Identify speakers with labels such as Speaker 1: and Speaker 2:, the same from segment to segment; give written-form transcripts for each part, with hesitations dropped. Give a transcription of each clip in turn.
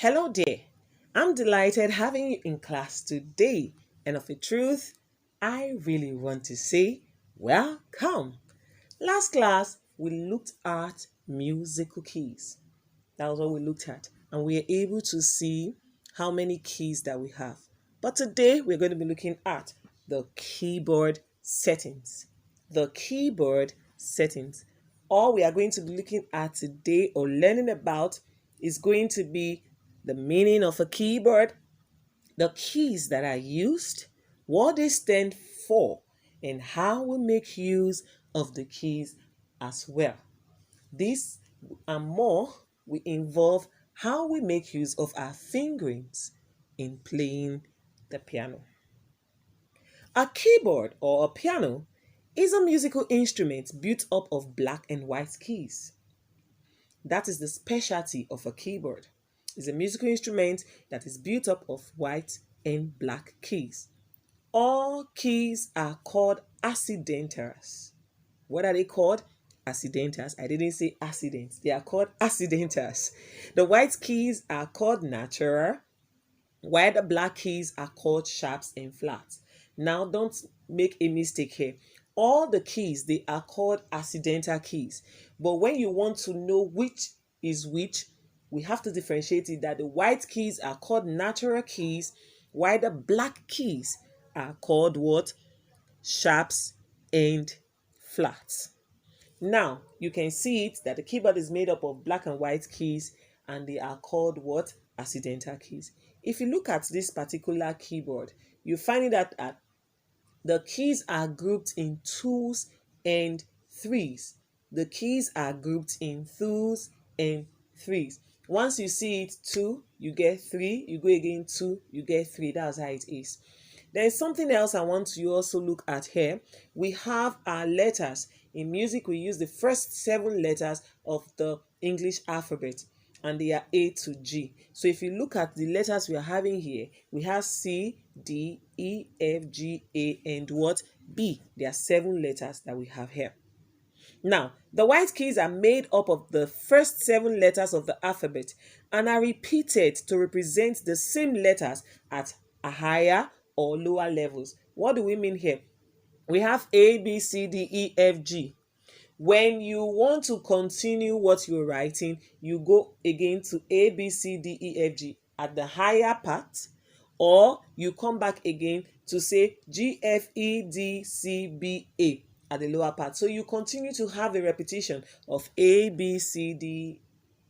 Speaker 1: Hello there. I'm delighted having you in class today. And of a truth, I really want to say welcome. Last class, we looked at musical keys. That was what we looked at. And we are able to see how many keys that we have. But today, we're going to be looking at the keyboard settings. The keyboard settings. All we are going to be looking at today or learning about is going to be the meaning of a keyboard, the keys that are used, what they stand for, and how we make use of the keys as well. This and more will involve how we make use of our fingerings in playing the piano. A keyboard or a piano is a musical instrument built up of black and white keys. That is the specialty of a keyboard. It's a musical instrument that is built up of white and black keys. All keys are called accidentals. What are they called? Accidentals. I didn't say accidents. They are called accidentals. The white keys are called natural, while the black keys are called sharps and flats. Now, don't make a mistake here. All the keys, they are called accidental keys. But when you want to know which is which, we have to differentiate it that the white keys are called natural keys, while the black keys are called what? Sharps and flats. Now, you can see it that the keyboard is made up of black and white keys and they are called what? Accidental keys. If you look at this particular keyboard, you find that the keys are grouped in twos and threes. The keys are grouped in twos and threes. Once you see it two, you get three, you go again two, you get three. That's how it is. There is something else I want you also look at here. We have our letters. In music, we use the first 7 letters of the English alphabet, and they are A to G. So if you look at the letters we are having here, we have C, D, E, F, G, A, and what? B. There are 7 letters that we have here. Now, the white keys are made up of the first 7 letters of the alphabet and are repeated to represent the same letters at a higher or lower levels. What do we mean here? We have A, B, C, D, E, F, G. When you want to continue what you're writing, you go again to A, B, C, D, E, F, G at the higher part, or you come back again to say G, F, E, D, C, B, A at the lower part. So you continue to have a repetition of A, B, C, D,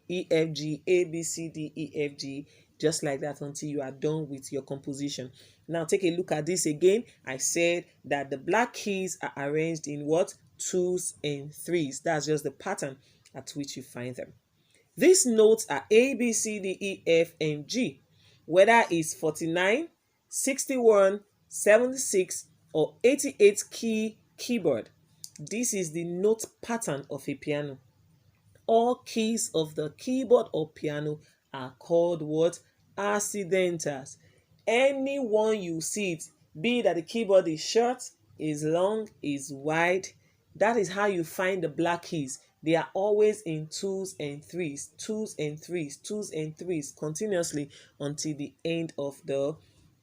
Speaker 1: E, F, G, A, B, C, D, E, F, G, just like that until you are done with your composition. Now take a look at this again. I said that the black keys are arranged in what? Twos and threes. That's just the pattern at which you find them. These notes are A, B, C, D, E, F, and G. Whether it's 49, 61, 76, or 88 key keyboard. This is the note pattern of a piano. All keys of the keyboard or piano are called what? Accidentals. Anyone you see it, be it that the keyboard is short, is long, is wide, that is how you find the black keys. They are always in twos and threes, twos and threes, twos and threes continuously until the end of the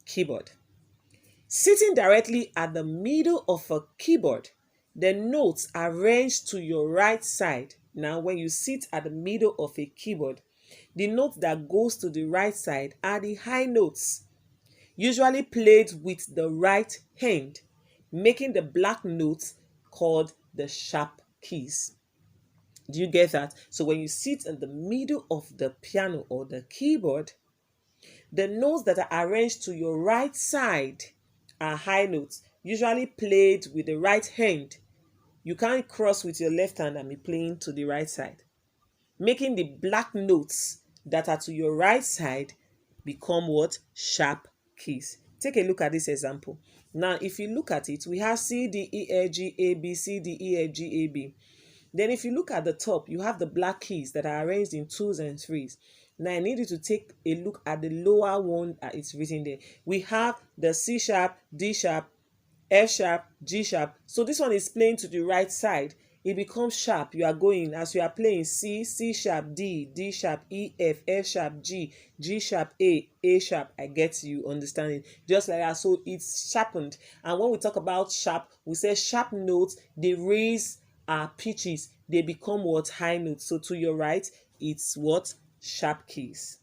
Speaker 1: keyboard. Sitting directly at the middle of a keyboard, the notes arranged to your right side. Now, when you sit at the middle of a keyboard, the note that goes to the right side are the high notes, usually played with the right hand, making the black notes called the sharp keys. Do you get that? So when you sit in the middle of the piano or the keyboard, the notes that are arranged to your right side are high notes, usually played with the right hand. You can't cross with your left hand and be playing to the right side, making the black notes that are to your right side become what? Sharp keys. Take a look at this example. Now, if you look at it, we have C, D, E, F, G, A, B, C, D, E, F, G, A, B. Then if you look at the top, you have the black keys that are arranged in twos and threes. Now I need you to take a look at the lower one that it's written there. We have the C sharp, D sharp, F sharp, G sharp. So this one is playing to the right side. it becomes sharp. You are going, as you are playing C, C sharp, D, D sharp, E, F, F sharp, G, G sharp, A sharp. I get you understanding. Just like that. So it's sharpened. And when we talk about sharp, we say sharp notes, they raise our pitches. They become what? High notes. So to your right, it's what? Sharp keys.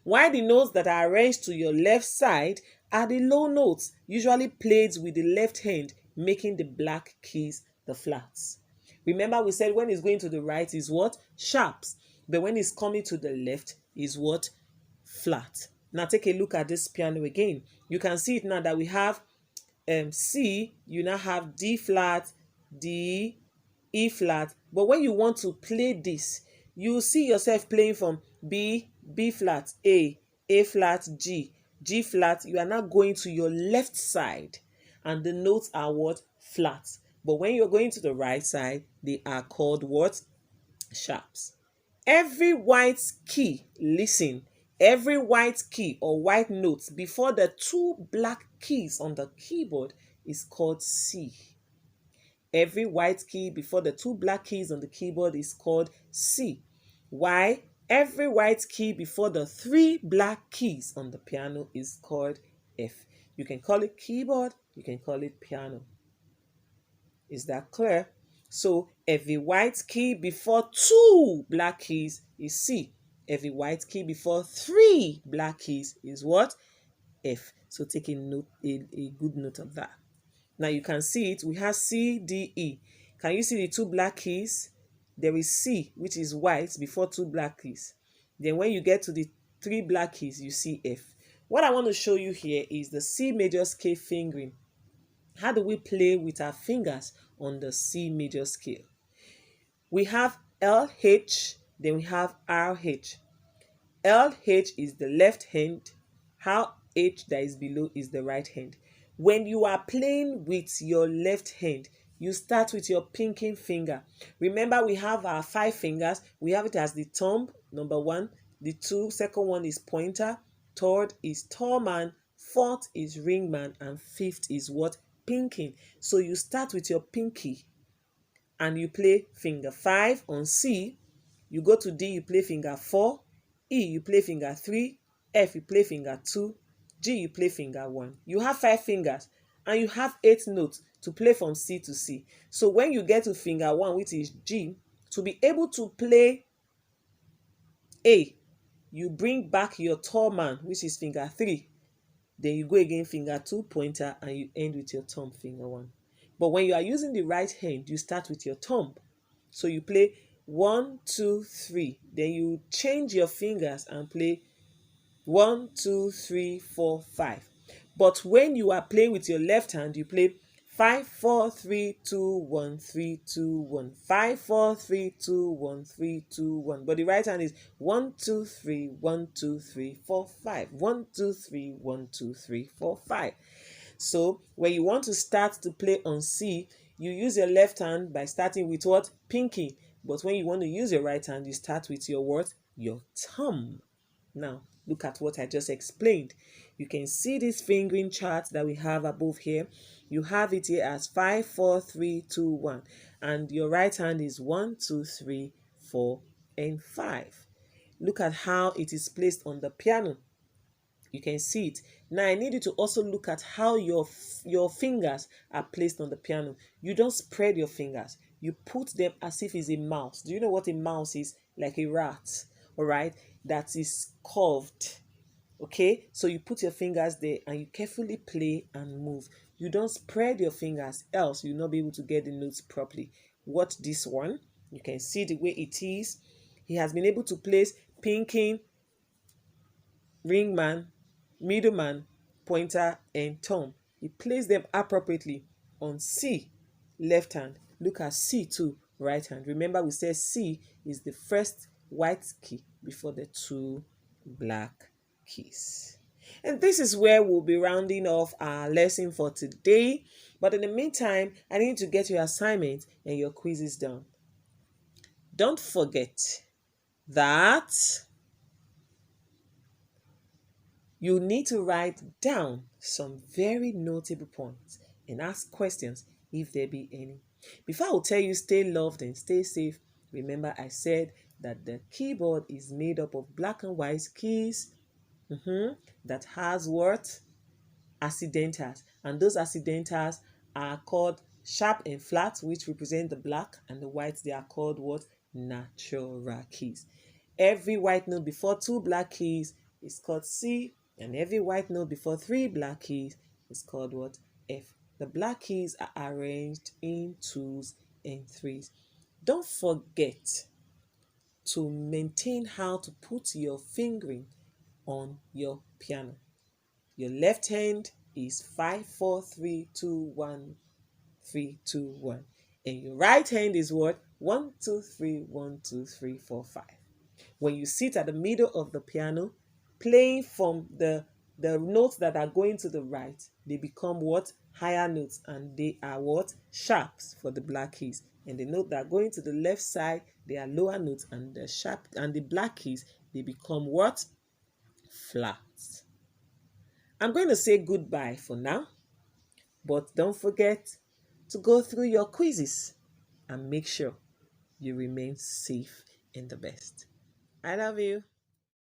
Speaker 1: While the notes that are arranged to your left side are the low notes, usually played with the left hand, making the black keys the flats. Remember, we said when it's going to the right is what? Sharps. But when it's coming to the left is what? Flat. Now take a look at this piano again. You can see it now that we have C, you now have D flat, D, E flat. But when you want to play this, you see yourself playing from B, B flat, A flat, G, G flat. You are now going to your left side and the notes are what? Flat. But when you're going to the right side, they are called what? Sharps. Every white key, listen, every white key or white notes before the two black keys on the keyboard is called C. Every white key before the two black keys on the keyboard is called C. Why? Every white key before the three black keys on the piano is called F. You can call it keyboard, you can call it piano. Is that clear? So every white key before two black keys is C. Every white key before three black keys is what? F. So take a note, a good note of that. Now you can see it. We have C, D, E. Can you see the two black keys? There is C, which is white, before two black keys. Then when you get to the three black keys, you see F. What I want to show you here is the C major scale fingering. How do we play with our fingers on the C major scale? We have LH, then we have RH. LH is the left hand. RH that is below is the right hand. When you are playing with your left hand, you start with your pinky finger. Remember, we have our 5 fingers. We have it as the thumb, number 1. The 2, second one is pointer. Third is tall man. Fourth is ring man. And fifth is what? Pinky. So you start with your pinky and you play finger 5 on C. You go to D, you play finger 4. E, you play finger 3. F, you play finger 2. G, you play finger 1. You have 5 fingers and you have 8 notes to play from C to C. So when you get to finger 1, which is G, to be able to play A, you bring back your tall man, which is finger 3. Then you go again finger 2, pointer, and you end with your thumb, finger 1. But when you are using the right hand, you start with your thumb. So you play 1, 2, 3. Then you change your fingers and play 1, 2, 3, 4, 5. But when you are playing with your left hand, you play 5, 4, 3, 2, 1, 3, 2, 1. 5, 4, 3, 2, 1, 3, 2, 1. But the right hand is 1, 2, 3, 1, 2, 3, 4, 5. 1, 2, 3, 1, 2, 3, 4, 5. So when you want to start to play on C, you use your left hand by starting with what? Pinky. But when you want to use your right hand, you start with your what? Your thumb. Now, look at what I just explained. You can see this fingering chart that we have above here. You have it here as 5, 4, 3, 2, 1. And your right hand is 1, 2, 3, 4, and 5. Look at how it is placed on the piano. You can see it. Now I need you to also look at how your fingers are placed on the piano. You don't spread your fingers. You put them as if it's a mouse. Do you know what a mouse is? Like a rat, all right? That is curved. Okay, so you put your fingers there and you carefully play and move. You don't spread your fingers, else you'll not be able to get the notes properly. Watch this one. You can see the way it is. He has been able to place pinking, ring man, middleman, pointer, and thumb. He placed them appropriately on C, left hand. Look at C2, right hand. Remember, we said C is the first white key before the two black keys. And this is where we'll be rounding off our lesson for today. But in the meantime, I need to get your assignment and your quizzes done. Don't forget that you need to write down some very notable points and ask questions if there be any. Before I will tell you stay loved and stay safe, remember I said that the keyboard is made up of black and white keys that has what? Accidentals. And those accidentals are called sharp and flat, which represent the black, and the white, they are called what? Natural keys. Every white note before two black keys is called C, and every white note before three black keys is called what? F. The black keys are arranged in twos and threes. Don't forget to maintain how to put your fingering on your piano. Your left hand is 5, 4, 3, 2, 1, 3, 2, 1. And your right hand is what? 1, 2, 3, 1, 2, 3, 4, 5. When you sit at the middle of the piano, playing from the notes that are going to the right, they become what? Higher notes, and they are what? Sharps for the black keys. And the note that are going to the left side, they are lower notes, and the sharp and the black keys, they become what? Flats. I'm going to say goodbye for now, but don't forget to go through your quizzes and make sure you remain safe and the best. I love you.